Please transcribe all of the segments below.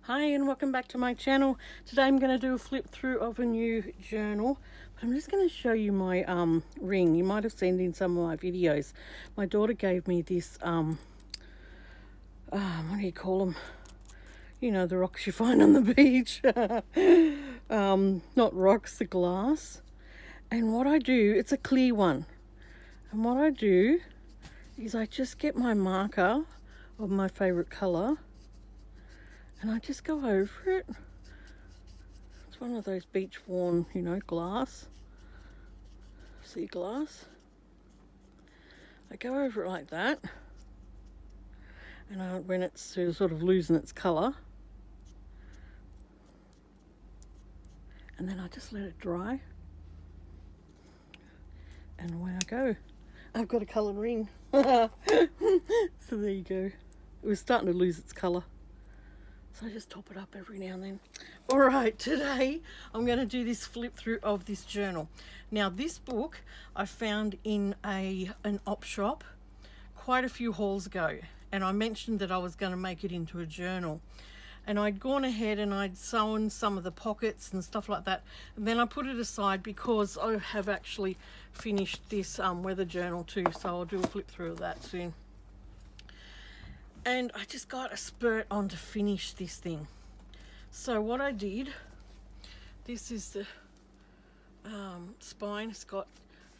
Hi and welcome back to my channel. Today I'm going to do a flip through of a new journal. But I'm just going to show you my ring. You might have seen it in some of my videos. My daughter gave me this, what do you call them? You know, the rocks you find on the beach. Not rocks, the glass. And what I do, it's a clear one. And what I do is I just get my marker of my favourite colour and I just go over it. It's one of those beach worn, glass, sea glass. I go over it like that, and when it's sort of losing its colour, and then I just let it dry, and away I go. I've got a coloured ring. So there you go. It was starting to lose its colour, so I just top it up every now and then. All right, today I'm going to do this flip through of this journal. Now, this book I found in an op shop quite a few hauls ago, and I mentioned that I was going to make it into a journal. And I'd gone ahead and I'd sewn some of the pockets and stuff like that, and then I put it aside because I have actually finished this weather journal too, so I'll do a flip through of that soon. And I just got a spurt on to finish this thing. So what I did, this is the spine. It's got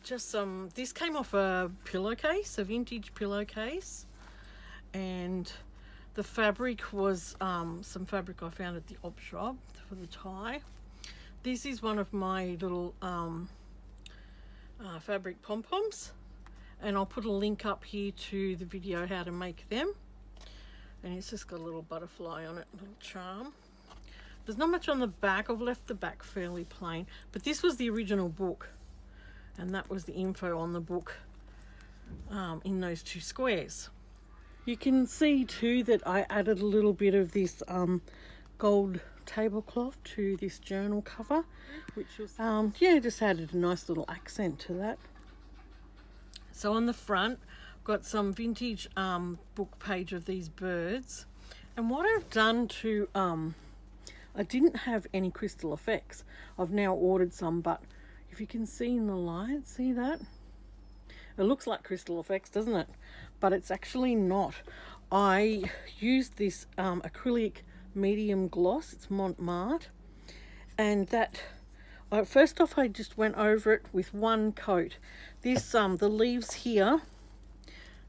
just some, this came off a pillowcase, a vintage pillowcase, and the fabric was some fabric I found at the op shop for the tie. This is one of my little fabric pom-poms, and I'll put a link up here to the video how to make them. And it's just got a little butterfly on it, a little charm. There's not much on the back. I've left the back fairly plain, but this was the original book, and that was the info on the book in those two squares. You can see too that I added a little bit of this gold tablecloth to this journal cover, which was just added a nice little accent to that. So on the front, got some vintage book page of these birds, and what I've done to I didn't have any crystal effects. I've now ordered some, but if you can see in the light, see that? It looks like crystal effects, doesn't it? But it's actually not. I used this acrylic medium gloss. It's Montmartre, and that first off I just went over it with one coat. This the leaves here,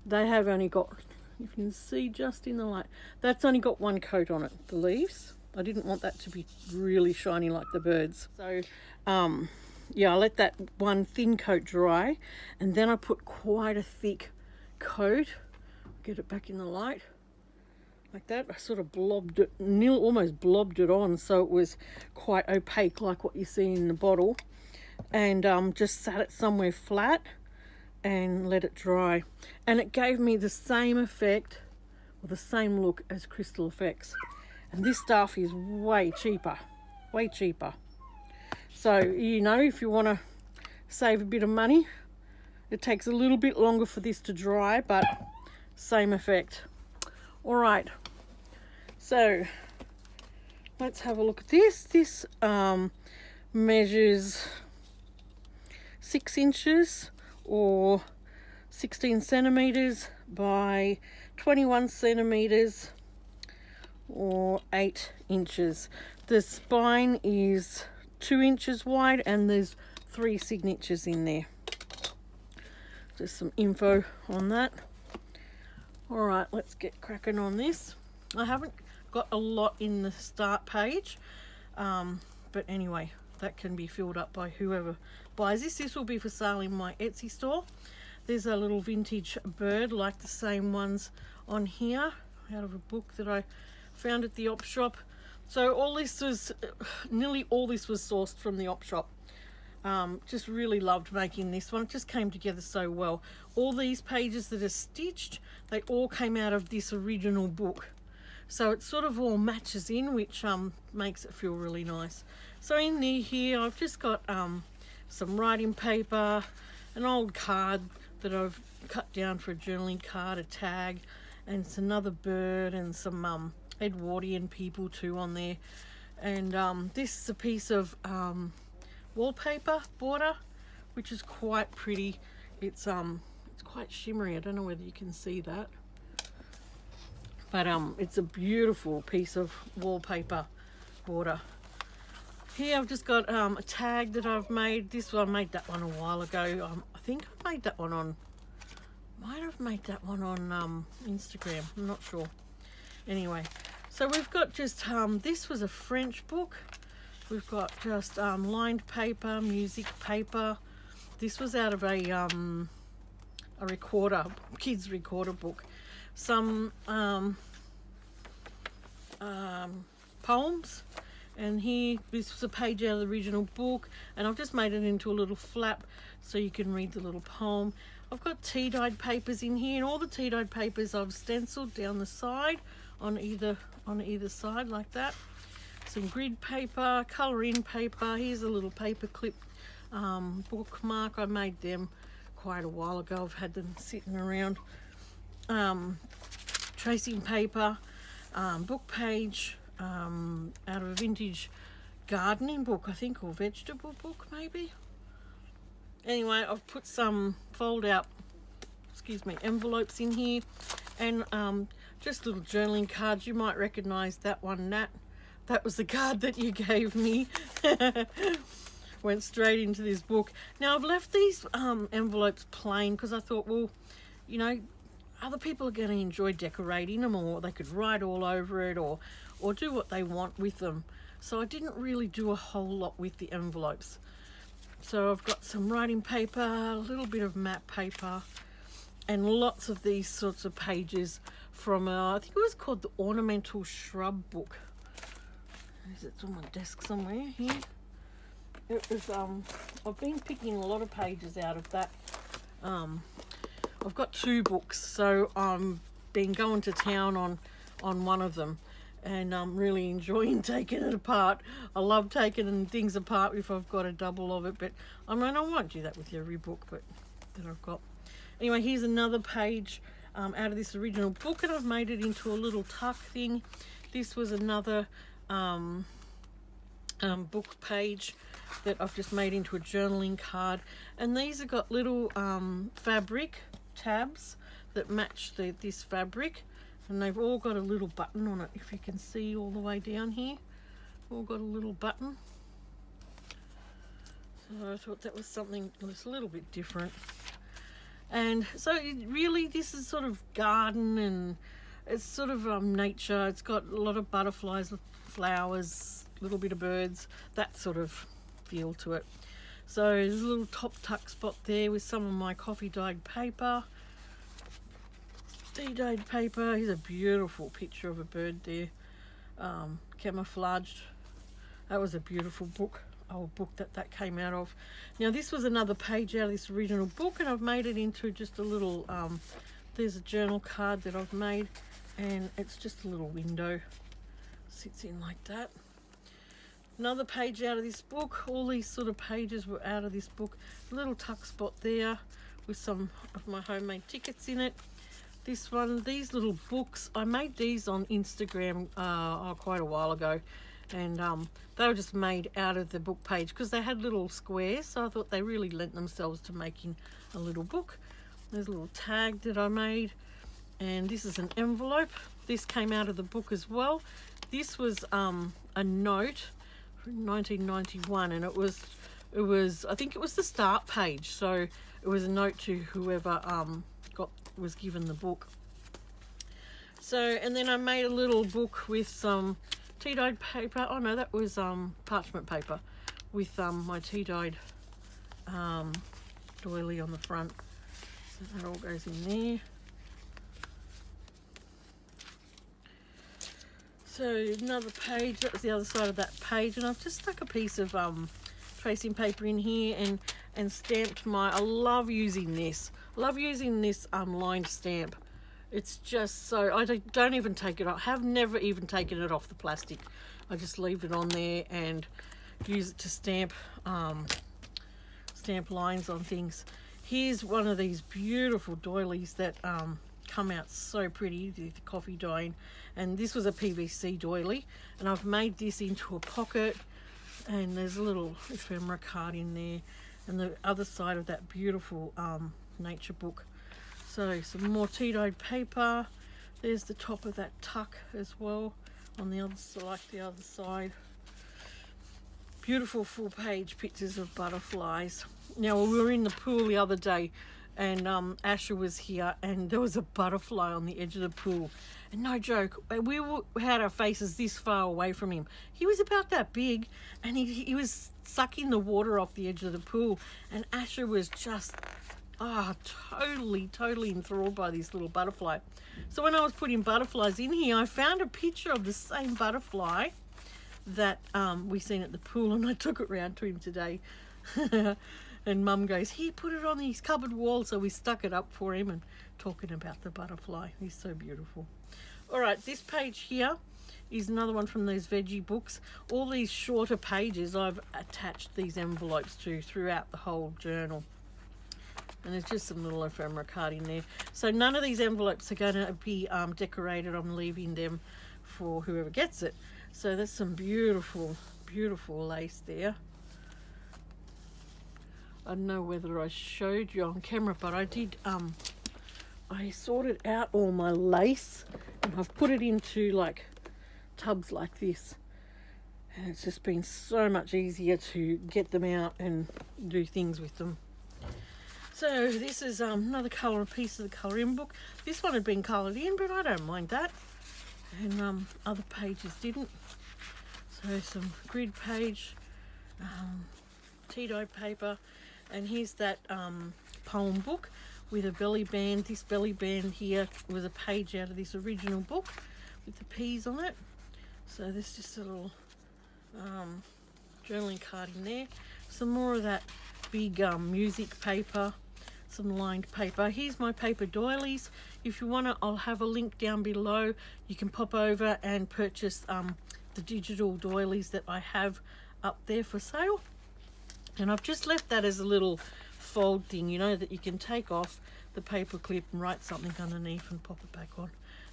they have only got, you can see just in the light, that's only got one coat on it, the leaves. I didn't want that to be really shiny like the birds. So I let that one thin coat dry, and then I put quite a thick coat, get it back in the light, like that. I sort of blobbed it, almost blobbed it on, so it was quite opaque like what you see in the bottle, and just sat it somewhere flat and let it dry, and it gave me the same effect, or the same look as crystal effects. And this stuff is way cheaper. So if you want to save a bit of money, it takes a little bit longer for this to dry, but same effect. All right, so let's have a look at this. This measures 6 inches or 16 centimeters by 21 centimeters or 8 inches. The spine is 2 inches wide, and there's 3 signatures in there. Just some info on that. All right, let's get cracking on this. I haven't got a lot in the start page, but anyway, that can be filled up by whoever buys this. This will be for sale in my Etsy store. There's a little vintage bird like the same ones on here, out of a book that I found at the op shop. So nearly all this was sourced from the op shop. Just really loved making this one. It just came together so well. All these pages that are stitched, they all came out of this original book, so it sort of all matches in, which makes it feel really nice. So in here I've just got some writing paper, an old card that I've cut down for a journaling card, a tag, and it's another bird, and some Edwardian people too on there. And this is a piece of wallpaper border, which is quite pretty. It's quite shimmery. I don't know whether you can see that, but it's a beautiful piece of wallpaper border. Here I've just got a tag that I've made. This one, I made that one a while ago. I think I made that one on, might have made that one on Instagram. I'm not sure. Anyway, so we've got just, this was a French book. We've got just lined paper, music paper. This was out of a recorder, kids recorder book. Some poems. And here, this was a page out of the original book, and I've just made it into a little flap so you can read the little poem. I've got tea-dyed papers in here, and all the tea-dyed papers I've stenciled down the side on either side like that. Some grid paper, colour-in paper. Here's a little paper clip bookmark. I made them quite a while ago. I've had them sitting around. Tracing paper, book page. Out of a vintage gardening book, I think, or vegetable book maybe. Anyway, I've put some fold out envelopes in here, and just little journaling cards. You might recognize that one, Nat. That was the card that you gave me. Went straight into this book. Now I've left these envelopes plain because I thought, well, you know, other people are going to enjoy decorating them, or they could write all over it, or do what they want with them. So I didn't really do a whole lot with the envelopes. So I've got some writing paper, a little bit of matte paper, and lots of these sorts of pages from I think it was called the Ornamental Shrub book. It's on my desk somewhere here. It was I've been picking a lot of pages out of that. I've got 2 books, so I'm been going to town on one of them, and I'm really enjoying taking it apart. I love taking things apart if I've got a double of it, but I mean, I won't do that with every book but that I've got. Anyway, here's another page out of this original book, and I've made it into a little tuck thing. This was another book page that I've just made into a journaling card, and these have got little fabric tabs that match this fabric, and they've all got a little button on it. If you can see all the way down here, all got a little button. So I thought that was something that was a little bit different. And so really this is sort of garden, and it's sort of nature. It's got a lot of butterflies, flowers, a little bit of birds, that sort of feel to it. So there's a little top tuck spot there with some of my coffee dyed paper. Tea-dyed paper. Here's a beautiful picture of a bird there, camouflaged. That was a beautiful book, old book that came out of. Now this was another page out of this original book, and I've made it into just a little, there's a journal card that I've made, and it's just a little window, sits in like that. Another page out of this book. All these sort of pages were out of this book. A little tuck spot there with some of my homemade tickets in it. This one, these little books, I made these on Instagram quite a while ago, and they were just made out of the book page because they had little squares, so I thought they really lent themselves to making a little book. There's a little tag that I made, and this is an envelope. This came out of the book as well. This was a note from 1991, and it was I think it was the start page, so it was a note to whoever was given the book. So, and then I made a little book with some tea-dyed paper. Oh no, that was parchment paper with my tea-dyed doily on the front. So that all goes in there. So another page, that was the other side of that page, and I've just stuck a piece of tracing paper in here and stamped I love using this. I love using this lined stamp. It's just so, I don't even take it off. I have never even taken it off the plastic. I just leave it on there and use it to stamp lines on things. Here's one of these beautiful doilies that come out so pretty, the coffee dyeing. And this was a PVC doily, and I've made this into a pocket, and there's a little ephemera card in there, and the other side of that beautiful nature book. So some more tea-dyed paper. There's the top of that tuck as well on the other side, like the other side. Beautiful full page pictures of butterflies. Now, we were in the pool the other day, and Asher was here, and there was a butterfly on the edge of the pool. And no joke, we had our faces this far away from him. He was about that big, and he was sucking the water off the edge of the pool, and Asher was just totally enthralled by this little butterfly. So when I was putting butterflies in here, I found a picture of the same butterfly that we seen at the pool, and I took it round to him today. And Mum goes, "Here, put it on his cupboard wall." So we stuck it up for him, and talking about the butterfly. He's so beautiful. All right, this page here is another one from those veggie books. All these shorter pages I've attached these envelopes to throughout the whole journal. And there's just some little ephemera card in there. So none of these envelopes are going to be decorated. I'm leaving them for whoever gets it. So there's some beautiful, beautiful lace there. I don't know whether I showed you on camera, but I did, I sorted out all my lace, and I've put it into like tubs like this. And it's just been so much easier to get them out and do things with them. So this is another colour piece of the colouring book. This one had been coloured in, but I don't mind that. And other pages didn't. So some grid page, tea-dyed paper, and here's that poem book with a belly band. This belly band here was a page out of this original book with the peas on it. So there's just a little journaling card in there. Some more of that big music paper, some lined paper. Here's my paper doilies. If you want to, I'll have a link down below. You can pop over and purchase the digital doilies that I have up there for sale. And I've just left that as a little fold thing, you know, that you can take off the paper clip and write something underneath and pop it back on.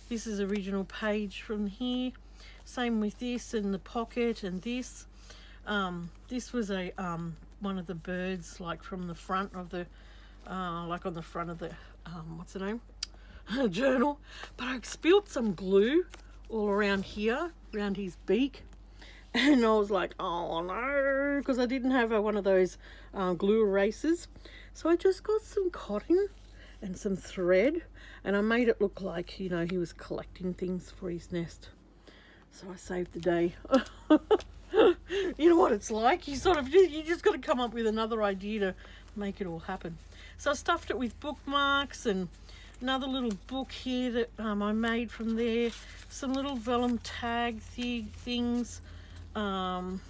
This is original page from here. Same with this and the pocket and this. This was a one of the birds, like from the front of the like on the front of the what's the name journal, but I spilled some glue all around here, around his beak, and I was like, oh no, because I didn't have one of those glue erasers. So I just got some cotton and some thread, and I made it look like, you know, he was collecting things for his nest. So I saved the day. You know what it's like, you just got to come up with another idea to make it all happen. So I stuffed it with bookmarks and another little book here that I made from there, some little vellum tag things, some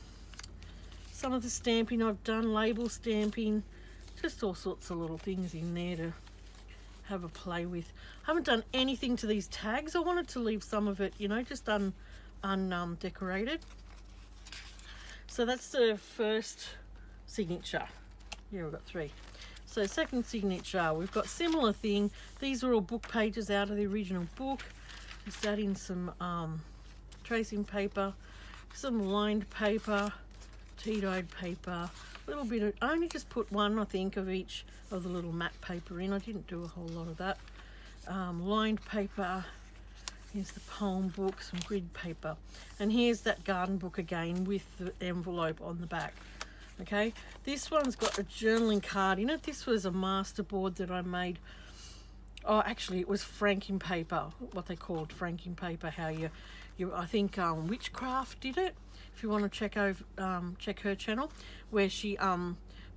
of the stamping I've done, label stamping, just all sorts of little things in there to have a play with. I haven't done anything to these tags. I wanted to leave some of it, you know, just undecorated. So that's the first signature. Yeah, we've got 3. So second signature, we've got similar thing. These are all book pages out of the original book. Just add in some tracing paper, some lined paper, tea-dyed paper, a little bit of, I only just put one, I think, of each of the little matte paper in. I didn't do a whole lot of that. Lined paper. Here's the poem book, some grid paper. And here's that garden book again with the envelope on the back. Okay, this one's got a journaling card in it. This was a masterboard that I made. Oh, actually, it was franking paper, what they called franking paper. How you I think Witchcraft did it. If you want to check her channel, where she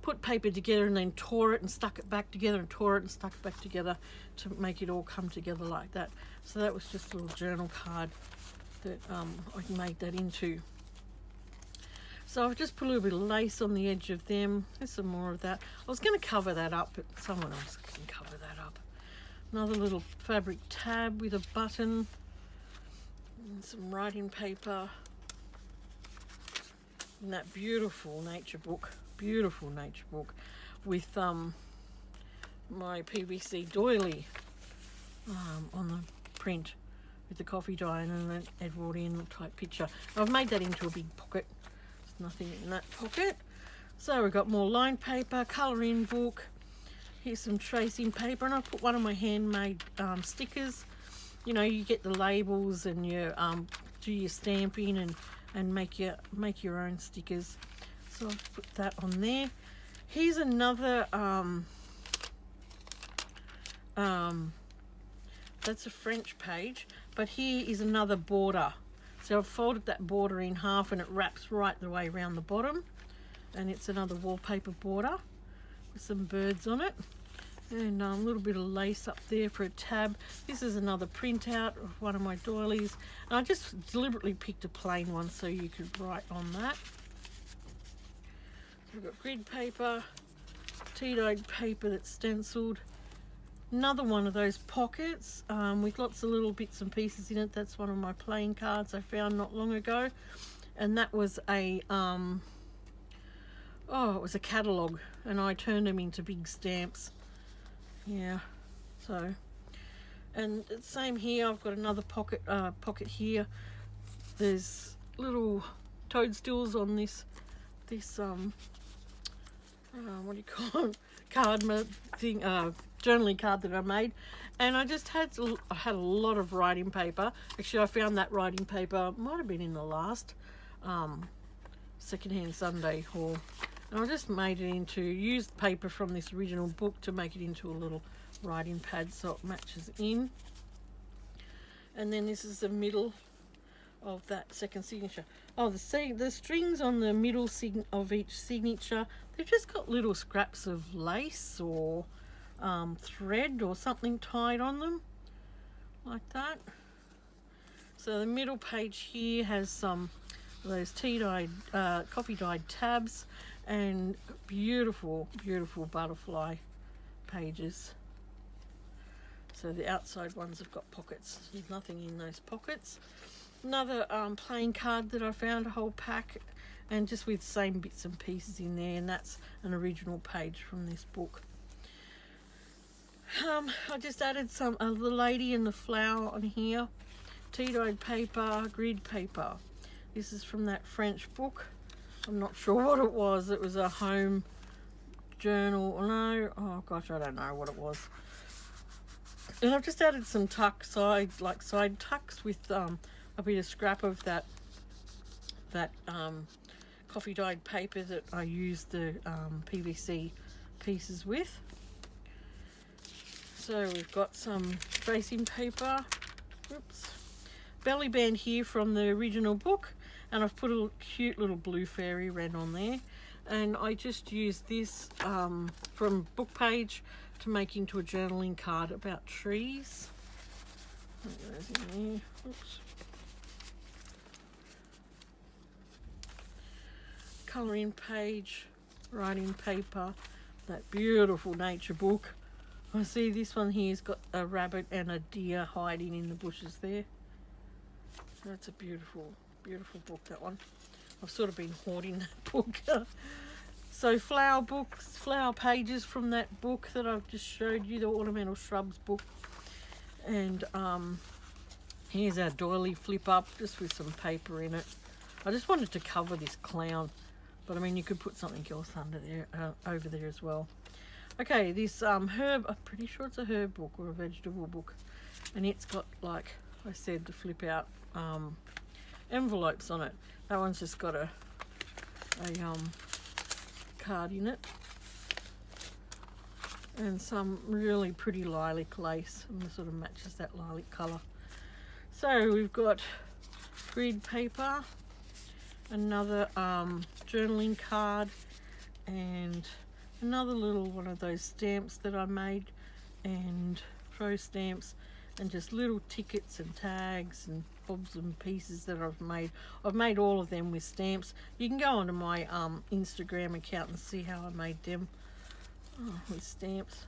put paper together and then tore it and stuck it back together and tore it and stuck it back together to make it all come together like that. So that was just a little journal card that I made that into. So I've just put a little bit of lace on the edge of them. There's some more of that. I was going to cover that up, but someone else can cover that up. Another little fabric tab with a button. And some writing paper. And that beautiful nature book with my PVC doily on the print with the coffee dye and an Edwardian type picture. I've made that into a big pocket. There's nothing in that pocket. So we've got more lined paper, colouring book. Here's some tracing paper, and I've put one of my handmade stickers. You know, you get the labels and you do your stamping and make your own stickers. So I've put that on there. Here's another that's a French page, but here is another border. So I've folded that border in half and it wraps right the way around the bottom, and it's another wallpaper border with some birds on it, and a little bit of lace up there for a tab. This is another printout of one of my doilies, and I just deliberately picked a plain one so you could write on that. So we've got grid paper, tea-dyed paper that's stenciled, another one of those pockets with lots of little bits and pieces in it. That's one of my playing cards I found not long ago, and that was a it was a catalogue, and I turned them into big stamps. Yeah, so, and same here, I've got another pocket here. There's little toadstools on this what do you call it, card thing, journaling card that I made, and I had a lot of writing paper. Actually, I found that writing paper might have been in the last secondhand Sunday haul, and I just made it into used paper from this original book to make it into a little writing pad so it matches in. And then this is the middle of that second signature. Oh, the strings on the middle of each signature, they've just got little scraps of lace or thread or something tied on them like that. So the middle page here has some of those tea-dyed, coffee-dyed tabs and beautiful, beautiful butterfly pages. So the outside ones have got pockets. There's nothing in those pockets. Another plain card that I found, a whole pack, and just with same bits and pieces in there, and that's an original page from this book. I just added some the lady and the flower on here, tea-dyed paper, grid paper. This is from that French book. I'm not sure what it was. It was a home journal. Oh gosh, I don't know what it was. And I've just added some side tucks with a bit of scrap of that coffee dyed paper that I used the PVC pieces with. So we've got some tracing paper, belly band here from the original book, and I've put a cute little blue fairy wren on there, and I just used this from book page to make into a journaling card about trees. Those in there. Oops. Colouring page, writing paper, that beautiful nature book. I see this one here's got a rabbit and a deer hiding in the bushes there. That's a beautiful, beautiful book, that one. I've sort of been hoarding that book. So flower books, flower pages from that book that I've just showed you, the Ornamental Shrubs book. And here's our doily flip up, just with some paper in it. I just wanted to cover this clown, but I mean you could put something else under there, over there as well. Okay, this herb, I'm pretty sure it's a herb book or a vegetable book, and it's got, like I said, the flip out envelopes on it. That one's just got a card in it, and some really pretty lilac lace, and it sort of matches that lilac colour. So we've got grid paper, another journaling card, and another little one of those stamps that I made, and throw stamps, and just little tickets and tags and bobs and pieces that I've made. I've made all of them with stamps. You can go onto my Instagram account and see how I made them with stamps.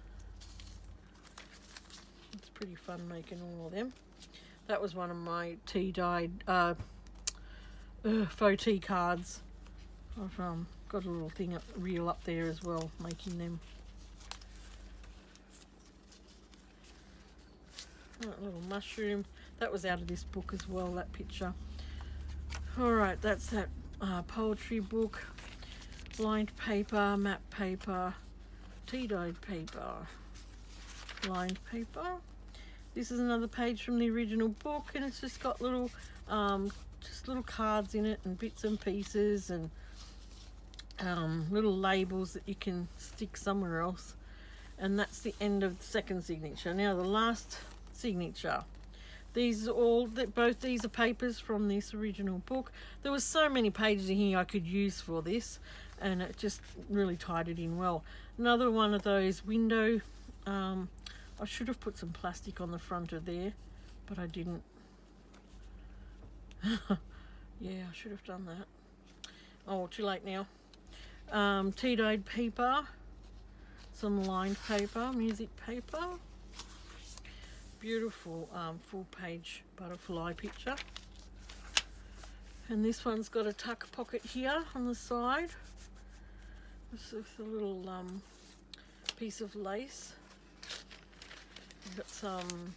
It's pretty fun making all of them. That was one of my tea-dyed faux tea cards. I've got a little thing reel up there as well, making them. That little mushroom. That was out of this book as well, that picture. Alright, that's that poetry book. Lined paper, map paper, tea-dyed paper, lined paper. This is another page from the original book, and it's just got little little cards in it and bits and pieces and little labels that you can stick somewhere else. And that's the end of the second signature. Now the last signature. These are all both these are papers from this original book. There was so many pages in here I could use for this, and it just really tied it in well. Another one of those window, I should have put some plastic on the front of there, but I didn't. Yeah, I should have done that. Oh, too late now. Tea-dyed paper, some lined paper, music paper, beautiful full page butterfly picture. And this one's got a tuck pocket here on the side. This is a little piece of lace. We've got some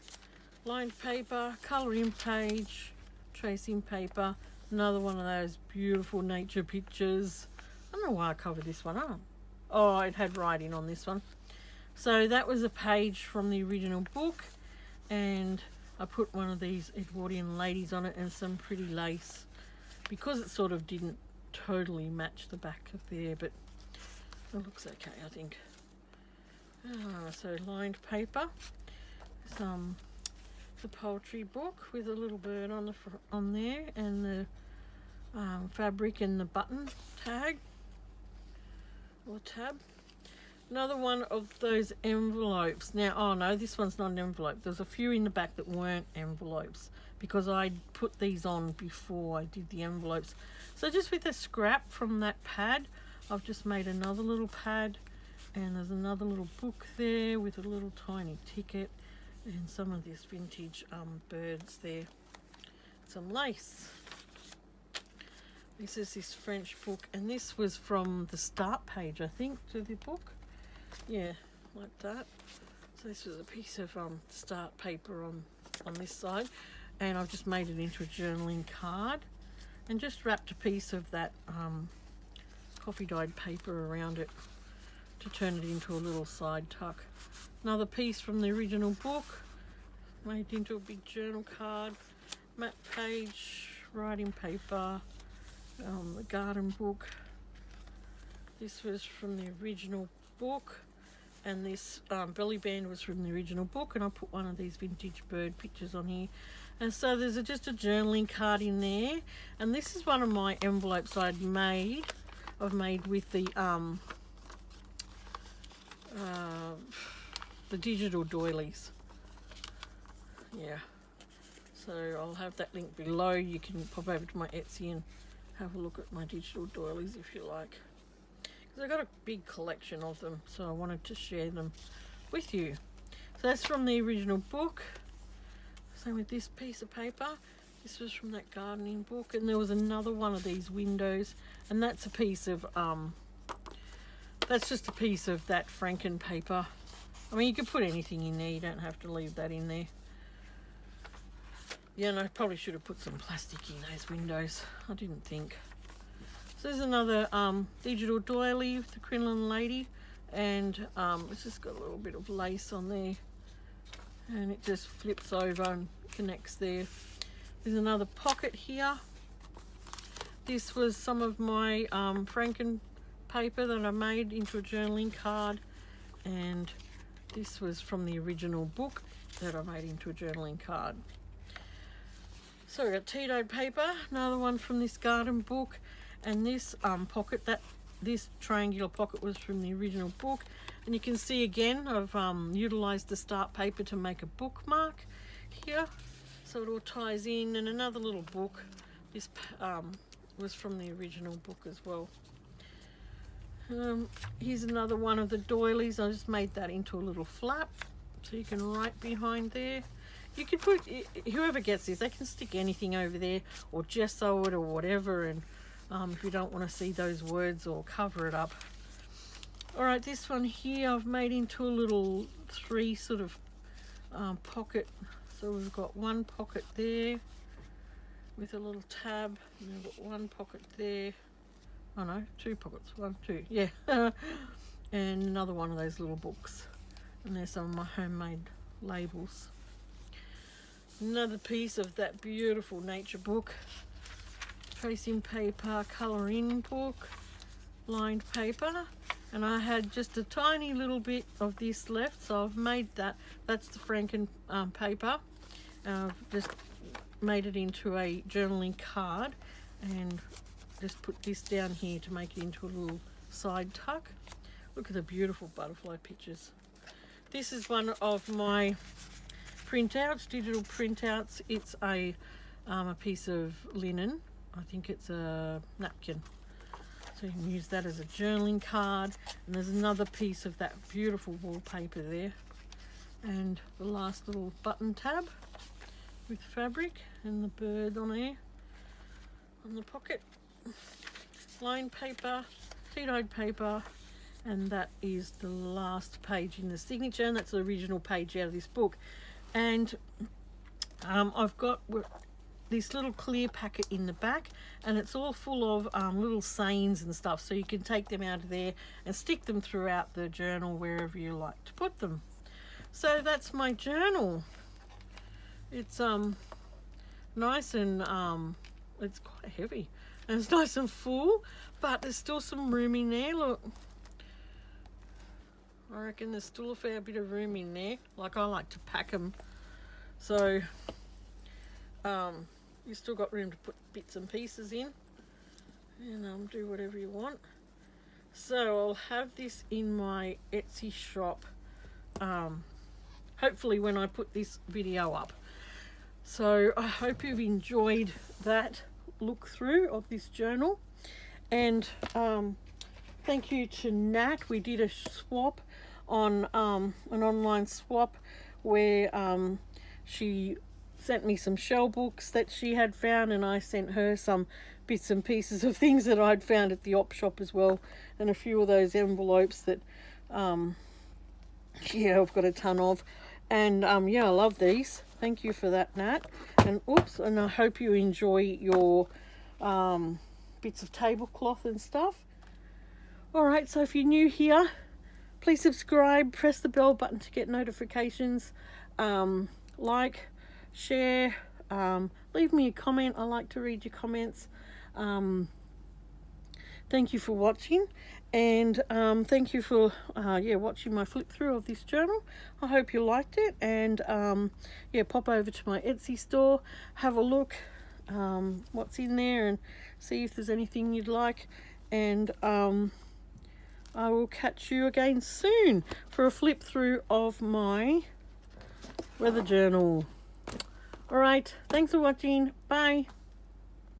lined paper, colouring page, tracing paper, another one of those beautiful nature pictures. I don't know why I covered this one up. Oh, it had writing on this one. So that was a page from the original book, and I put one of these Edwardian ladies on it and some pretty lace, because it sort of didn't totally match the back of there, but it looks okay, I think. So lined paper, the poetry book with a little bird on there, and the fabric and the button tag or tab. Another one of those envelopes. Now, oh no, this one's not an envelope. There's a few in the back that weren't envelopes because I put these on before I did the envelopes. So just with a scrap from that pad, I've just made another little pad, and there's another little book there with a little tiny ticket and some of this vintage birds there. Some lace. This is this French book, and this was from the start page, I think, to the book. Yeah, like that. So this was a piece of start paper on this side, and I've just made it into a journaling card and just wrapped a piece of that coffee dyed paper around it to turn it into a little side tuck. Another piece from the original book, made into a big journal card, map page, writing paper, the garden book. This was from the original book, and this belly band was from the original book, and I put one of these vintage bird pictures on here. And so there's just a journaling card in there, and this is one of my envelopes I've made with the digital doilies. Yeah, so I'll have that link below. You can pop over to my Etsy and have a look at my digital doilies if you like, because I've got a big collection of them, so I wanted to share them with you. So that's from the original book. Same with this piece of paper. This was from that gardening book, and there was another one of these windows, and that's a piece of that's just a piece of that Franken paper. I mean, you could put anything in there, you don't have to leave that in there. Yeah, and I probably should have put some plastic in those windows. I didn't think. So there's another digital doily with the crinoline lady, and it's just got a little bit of lace on there, and it just flips over and connects there. There's another pocket here. This was some of my Franken paper that I made into a journaling card, and this was from the original book that I made into a journaling card. So we've got tea-dyed paper, another one from this garden book, and this pocket, this triangular pocket was from the original book. And you can see again, I've utilised the start paper to make a bookmark here, so it all ties in. And another little book, this was from the original book as well. Here's another one of the doilies. I just made that into a little flap, so you can write behind there. You could put, whoever gets this, they can stick anything over there or gesso it or whatever, and if you don't want to see those words, or cover it up. Alright, this one here I've made into a little 3 sort of pocket So we've got one pocket there with a little tab, and we've got one pocket there. Oh no, two pockets, 1, 2, yeah. And another one of those little books. And there's some of my homemade labels. Another piece of that beautiful nature book. Tracing paper, colour-in book, lined paper. And I had just a tiny little bit of this left, so I've made that. That's the Franken paper. I've just made it into a journaling card and just put this down here to make it into a little side tuck. Look at the beautiful butterfly pictures. This is one of my printouts, digital printouts. It's a piece of linen. I think it's a napkin. So you can use that as a journaling card. And there's another piece of that beautiful wallpaper there. And the last little button tab with fabric and the bird on there on the pocket. Lined paper, tea-dyed paper, and that is the last page in the signature, and that's the original page out of this book. And I've got this little clear packet in the back, and it's all full of little sayings and stuff, so you can take them out of there and stick them throughout the journal wherever you like to put them. So that's my journal. It's nice and it's quite heavy, and it's nice and full, but there's still some room in there. Look, I reckon there's still a fair bit of room in there. Like, I like to pack them, so you still got room to put bits and pieces in, and do whatever you want. So I'll have this in my Etsy shop hopefully when I put this video up. So I hope you've enjoyed that look through of this journal, and thank you to Nat. We did a swap on an online swap where she sent me some shell books that she had found, and I sent her some bits and pieces of things that I'd found at the op shop as well, and a few of those envelopes that yeah, I've got a ton of. And yeah, I love these. Thank you for that, Nat. And oops, and I hope you enjoy your bits of tablecloth and stuff. All right, so if you're new here, please subscribe, press the bell button to get notifications, like, share, leave me a comment. I like to read your comments. Thank you for watching, and thank you for yeah, watching my flip through of this journal. I hope you liked it, and yeah, pop over to my Etsy store, have a look what's in there, and see if there's anything you'd like. And I will catch you again soon for a flip through of my weather journal. All right, thanks for watching. Bye.